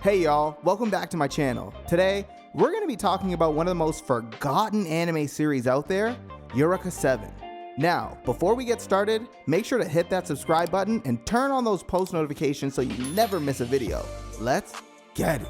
Hey y'all, welcome back to my channel. Today, we're going to be talking about one of the most forgotten anime series out there, Eureka 7. Now, before we get started, make sure to hit that subscribe button and turn on those post notifications so you never miss a video. Let's get it.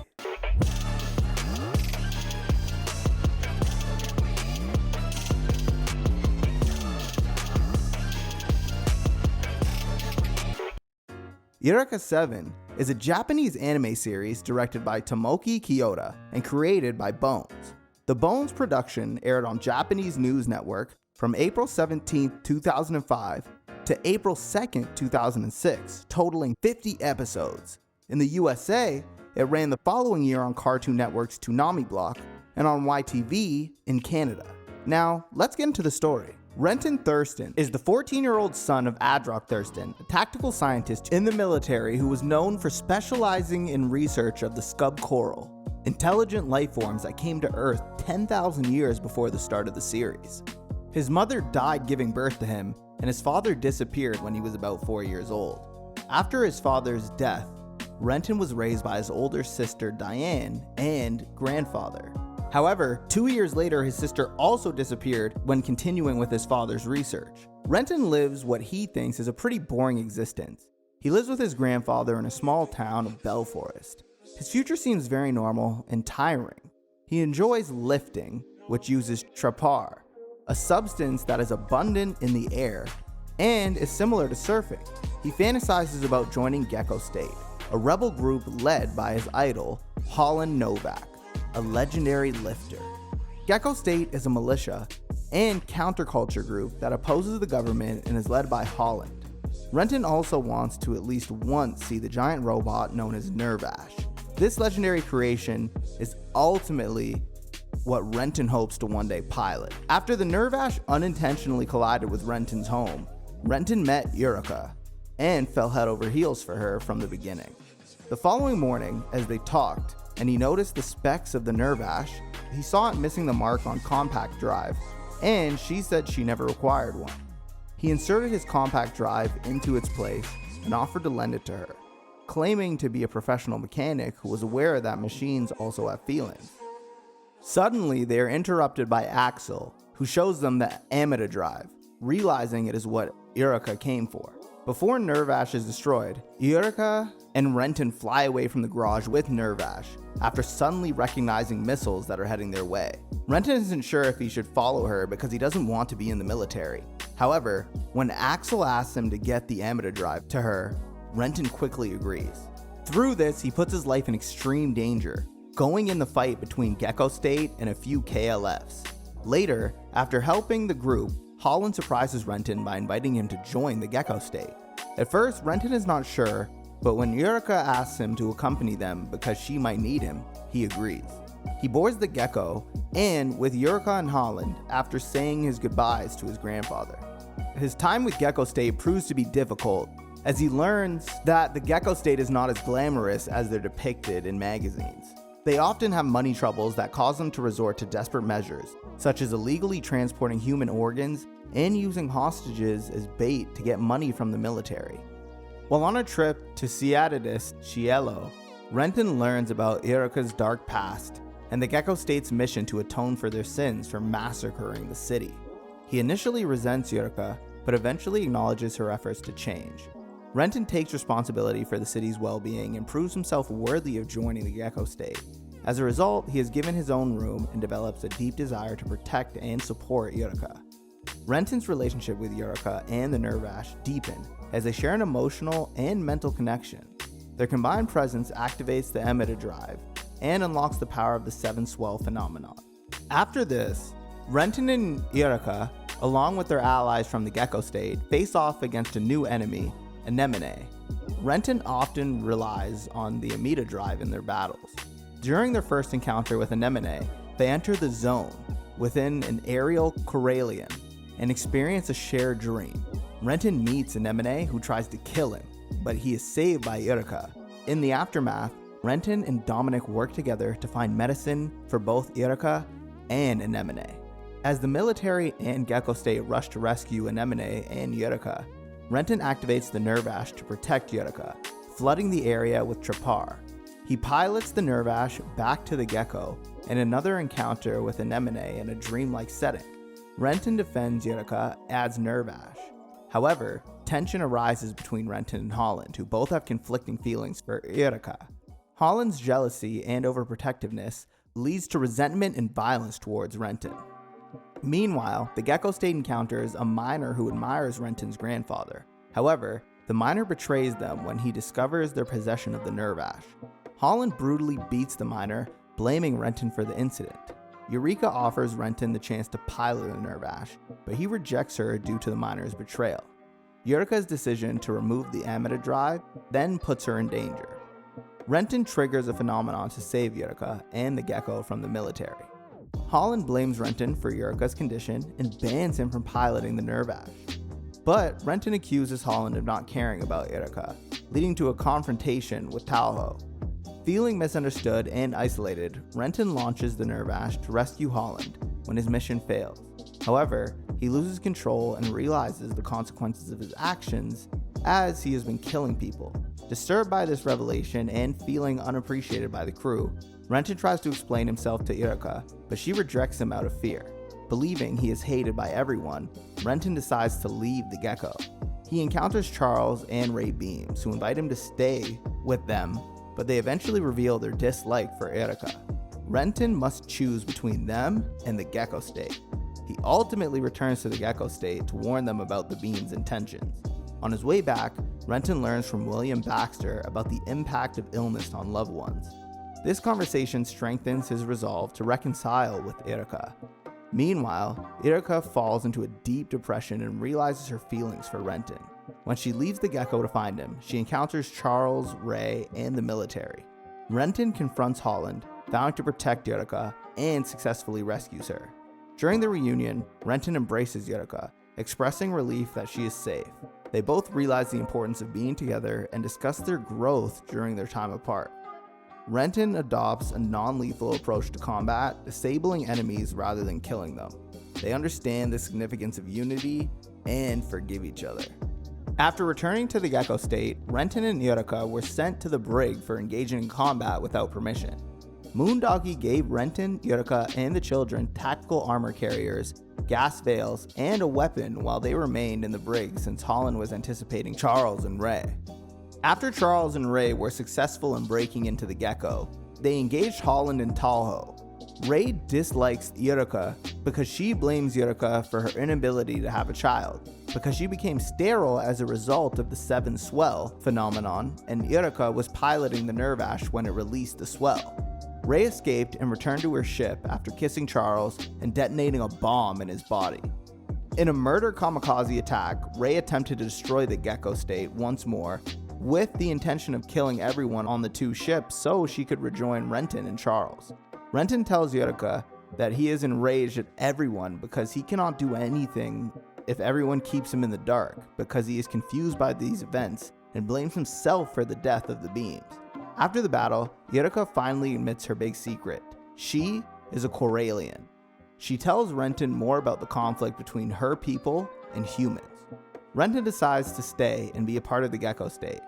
Eureka 7 is a Japanese anime series directed by Tomoki Kyoda and created by Bones. The Bones production aired on Japanese News Network from April 17, 2005 to April 2, 2006, totaling 50 episodes. In the USA, it ran the following year on Cartoon Network's Toonami block and on YTV in Canada. Now, let's get into the story. Renton Thurston is the 14-year-old son of Adrock Thurston, a tactical scientist in the military who was known for specializing in research of the scub coral, intelligent life forms that came to Earth 10,000 years before the start of the series. His mother died giving birth to him, and his father disappeared when he was about 4 years old. After his father's death, Renton was raised by his older sister Diane and grandfather. However, 2 years later, his sister also disappeared when continuing with his father's research. Renton lives what he thinks is a pretty boring existence. He lives with his grandfather in a small town of Bell Forest. His future seems very normal and tiring. He enjoys lifting, which uses trapar, a substance that is abundant in the air and is similar to surfing. He fantasizes about joining Gecko State, a rebel group led by his idol, Holland Novak, a legendary lifter. Gecko State is a militia and counterculture group that opposes the government and is led by Holland. Renton also wants to at least once see the giant robot known as Nervash. This legendary creation is ultimately what Renton hopes to one day pilot. After the Nervash unintentionally collided with Renton's home, Renton met Eureka and fell head over heels for her from the beginning. The following morning, as they talked, and he noticed the specs of the Nervash, he saw it missing the mark on compact drive, and she said she never required one. He inserted his compact drive into its place and offered to lend it to her, claiming to be a professional mechanic who was aware that machines also have feelings. Suddenly, they are interrupted by Axel, who shows them the Amida drive, realizing it is what Eureka came for. Before Nervash is destroyed, Eureka and Renton fly away from the garage with Nervash after suddenly recognizing missiles that are heading their way. Renton isn't sure if he should follow her because he doesn't want to be in the military. However, when Axel asks him to get the Amida drive to her, Renton quickly agrees. Through this, he puts his life in extreme danger, going in the fight between Gecko State and a few KLFs. Later, after helping the group, Holland surprises Renton by inviting him to join the Gecko State. At first, Renton is not sure, but when Eureka asks him to accompany them because she might need him, he agrees. He boards the Gecko, and with Eureka and Holland, after saying his goodbyes to his grandfather. His time with Gecko State proves to be difficult, as he learns that the Gecko State is not as glamorous as they're depicted in magazines. They often have money troubles that cause them to resort to desperate measures, such as illegally transporting human organs and using hostages as bait to get money from the military. While on a trip to Ciudadis Cielo, Renton learns about Eureka's dark past and the Gecko State's mission to atone for their sins for massacring the city. He initially resents Eureka, but eventually acknowledges her efforts to change. Renton takes responsibility for the city's well-being and proves himself worthy of joining the Gecko State. As a result, he is given his own room and develops a deep desire to protect and support Eureka. Renton's relationship with Eureka and the Nervash deepen as they share an emotional and mental connection. Their combined presence activates the Amida drive and unlocks the power of the Seven Swell phenomenon. After this, Renton and Eureka, along with their allies from the Gecko State, face off against a new enemy, Anemone. Renton often relies on the Amida drive in their battles. During their first encounter with Anemone, they enter the zone within an aerial Corallian and experience a shared dream. Renton meets Anemone, who tries to kill him, but he is saved by Eureka. In the aftermath, Renton and Dominic work together to find medicine for both Eureka and Anemone. As the military and Gecko State rush to rescue Anemone and Eureka, Renton activates the Nervash to protect Eureka, flooding the area with trapar. He pilots the Nerve Ash back to the gecko in another encounter with Anemone in a dreamlike setting. Renton defends Eureka, adds Nerve Ash. However, tension arises between Renton and Holland, who both have conflicting feelings for Eureka. Holland's jealousy and overprotectiveness leads to resentment and violence towards Renton. Meanwhile, the Gecko State encounters a miner who admires Renton's grandfather. However, the miner betrays them when he discovers their possession of the Nerve Ash. Holland brutally beats the miner, blaming Renton for the incident. Eureka offers Renton the chance to pilot the Nerve Ash, but he rejects her due to the miner's betrayal. Eureka's decision to remove the Amida drive then puts her in danger. Renton triggers a phenomenon to save Eureka and the gecko from the military. Holland blames Renton for Eureka's condition and bans him from piloting the Nerve Ash. But Renton accuses Holland of not caring about Eureka, leading to a confrontation with Talho. Feeling misunderstood and isolated, Renton launches the Nerve Ash to rescue Holland when his mission fails. However, he loses control and realizes the consequences of his actions as he has been killing people. Disturbed by this revelation and feeling unappreciated by the crew, Renton tries to explain himself to Eureka, but she rejects him out of fear. Believing he is hated by everyone, Renton decides to leave the gecko. He encounters Charles and Ray Beams, who invite him to stay with them, but they eventually reveal their dislike for Eureka. Renton must choose between them and the Gecko State. He ultimately returns to the Gecko State to warn them about the Beams' intentions. On his way back, Renton learns from William Baxter about the impact of illness on loved ones. This conversation strengthens his resolve to reconcile with Eureka. Meanwhile, Eureka falls into a deep depression and realizes her feelings for Renton. When she leaves the gecko to find him, she encounters Charles, Ray, and the military. Renton confronts Holland, vowing to protect Eureka, and successfully rescues her. During the reunion, Renton embraces Eureka, expressing relief that she is safe. They both realize the importance of being together and discuss their growth during their time apart. Renton adopts a non-lethal approach to combat, disabling enemies rather than killing them. They understand the significance of unity and forgive each other. After returning to the Gecko State, Renton and Eureka were sent to the brig for engaging in combat without permission. Moondoggy gave Renton, Eureka, and the children tactical armor carriers, gas veils, and a weapon while they remained in the brig since Holland was anticipating Charles and Ray. After Charles and Ray were successful in breaking into the gecko, they engaged Holland and Talho. Ray dislikes Eureka because she blames Eureka for her inability to have a child, because she became sterile as a result of the Seven Swell phenomenon, and Eureka was piloting the Nerve Ash when it released the swell. Ray escaped and returned to her ship after kissing Charles and detonating a bomb in his body. In a murder kamikaze attack, Ray attempted to destroy the Gecko State once more, with the intention of killing everyone on the two ships so she could rejoin Renton and Charles. Renton tells Eureka that he is enraged at everyone because he cannot do anything if everyone keeps him in the dark, because he is confused by these events and blames himself for the death of the Beams. After the battle, Eureka finally admits her big secret. She is a Corallian. She tells Renton more about the conflict between her people and humans. Renton decides to stay and be a part of the Gecko State.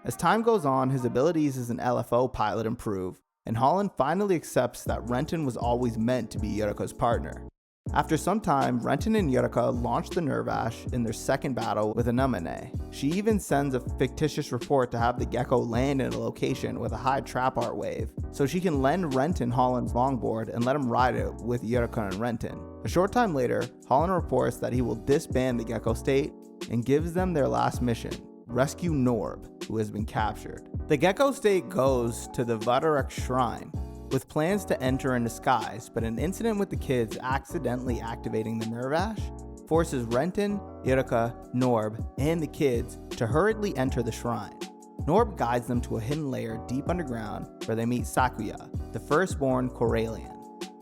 As time goes on, his abilities as an LFO pilot improve, and Holland finally accepts that Renton was always meant to be Eureka's partner. After some time, Renton and Eureka launch the Nerve Ash in their second battle with Anemone. She even sends a fictitious report to have the gecko land in a location with a high trap art wave, so she can lend Renton Holland's longboard and let him ride it with Eureka and Renton. A short time later, Holland reports that he will disband the Gecko State and gives them their last mission: rescue Norb, who has been captured. The Gecko State goes to the Vadarek Shrine with plans to enter in disguise, but an incident with the kids accidentally activating the Nerve Ash forces Renton, Eureka, Norb, and the kids to hurriedly enter the shrine. Norb guides them to a hidden lair deep underground where they meet Sakuya, the firstborn Corallian.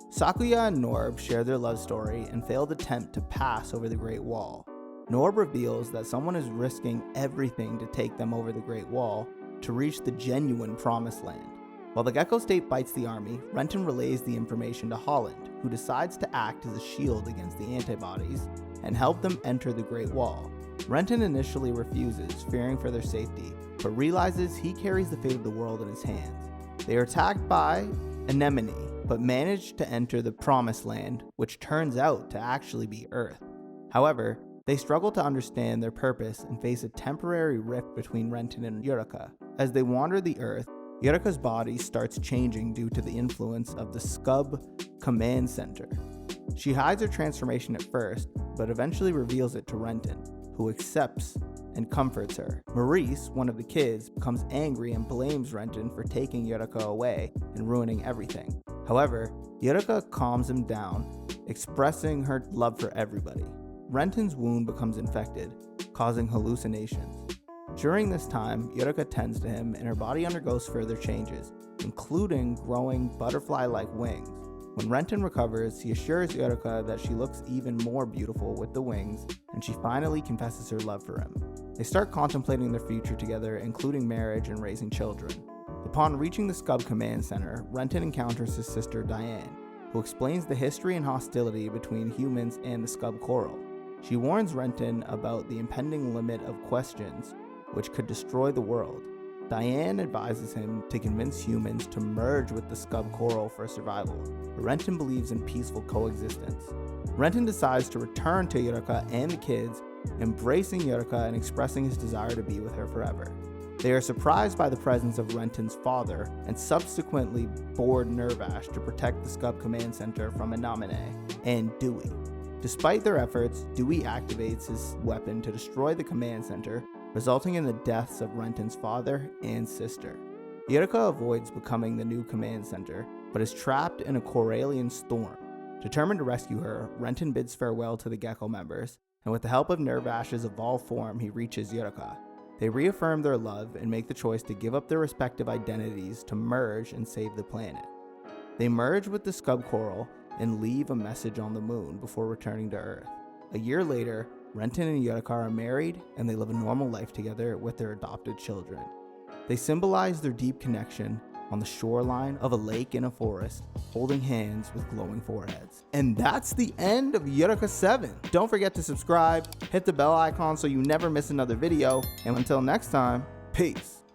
Sakuya and Norb share their love story and failed attempt to pass over the Great Wall. Norb reveals that someone is risking everything to take them over the Great Wall to reach the genuine Promised Land. While the Gecko State bites the army, Renton relays the information to Holland, who decides to act as a shield against the antibodies and help them enter the Great Wall. Renton initially refuses, fearing for their safety, but realizes he carries the fate of the world in his hands. They are attacked by Anemone, but manage to enter the Promised Land, which turns out to actually be Earth. However, they struggle to understand their purpose and face a temporary rift between Renton and Eureka. As they wander the Earth, Eureka's body starts changing due to the influence of the Scub Command Center. She hides her transformation at first, but eventually reveals it to Renton, who accepts and comforts her. Maurice, one of the kids, becomes angry and blames Renton for taking Eureka away and ruining everything. However, Eureka calms him down, expressing her love for everybody. Renton's wound becomes infected, causing hallucinations. During this time, Eureka tends to him and her body undergoes further changes, including growing butterfly-like wings. When Renton recovers, he assures Eureka that she looks even more beautiful with the wings, and she finally confesses her love for him. They start contemplating their future together, including marriage and raising children. Upon reaching the Scub Command Center, Renton encounters his sister Diane, who explains the history and hostility between humans and the Scub Coral. She warns Renton about the impending limit of questions, which could destroy the world. Diane advises him to convince humans to merge with the Scub Coral for survival, but Renton believes in peaceful coexistence. Renton decides to return to Eureka and the kids, embracing Eureka and expressing his desire to be with her forever. They are surprised by the presence of Renton's father and subsequently board Nervash to protect the Scub Command Center from Anemone and Dewey. Despite their efforts, Dewey activates his weapon to destroy the command center, resulting in the deaths of Renton's father and sister. Eureka avoids becoming the new command center, but is trapped in a Corallian storm. Determined to rescue her, Renton bids farewell to the Gecko members, and with the help of Nervash's evolved form, he reaches Eureka. They reaffirm their love and make the choice to give up their respective identities to merge and save the planet. They merge with the Scub Coral and leave a message on the moon before returning to Earth. A year later, Renton and Eureka are married and they live a normal life together with their adopted children. They symbolize their deep connection on the shoreline of a lake in a forest, holding hands with glowing foreheads. And that's the end of Eureka 7. Don't forget to subscribe, hit the bell icon so you never miss another video, and until next time, peace.